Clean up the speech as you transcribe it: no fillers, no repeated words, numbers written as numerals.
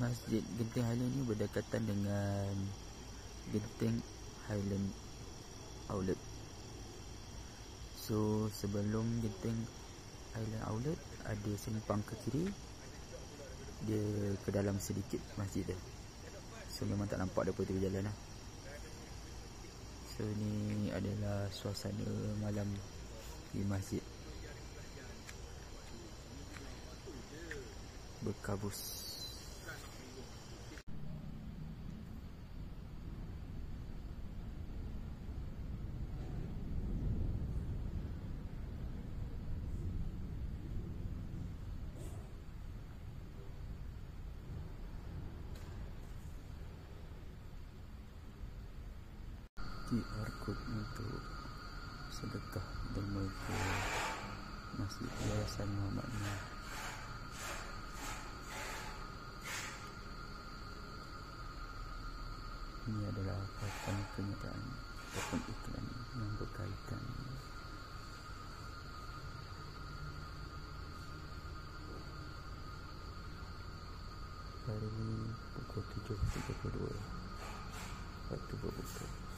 Masjid Genting Highland ni berdekatan dengan Genting Highland Outlet. So sebelum Genting Highland Outlet ada simpang ke kiri, dia ke dalam sedikit masjid dia. So memang tak nampak daripada tepi jalan lah. So ni adalah suasana malam di masjid berkabus. QR code untuk sedekah derma ke Masjid Yayasan Muhammad Nur. Ini adalah kenyataan ataupun iklan yang berkaitan. Hari ini pukul 7.32 waktu berbuka.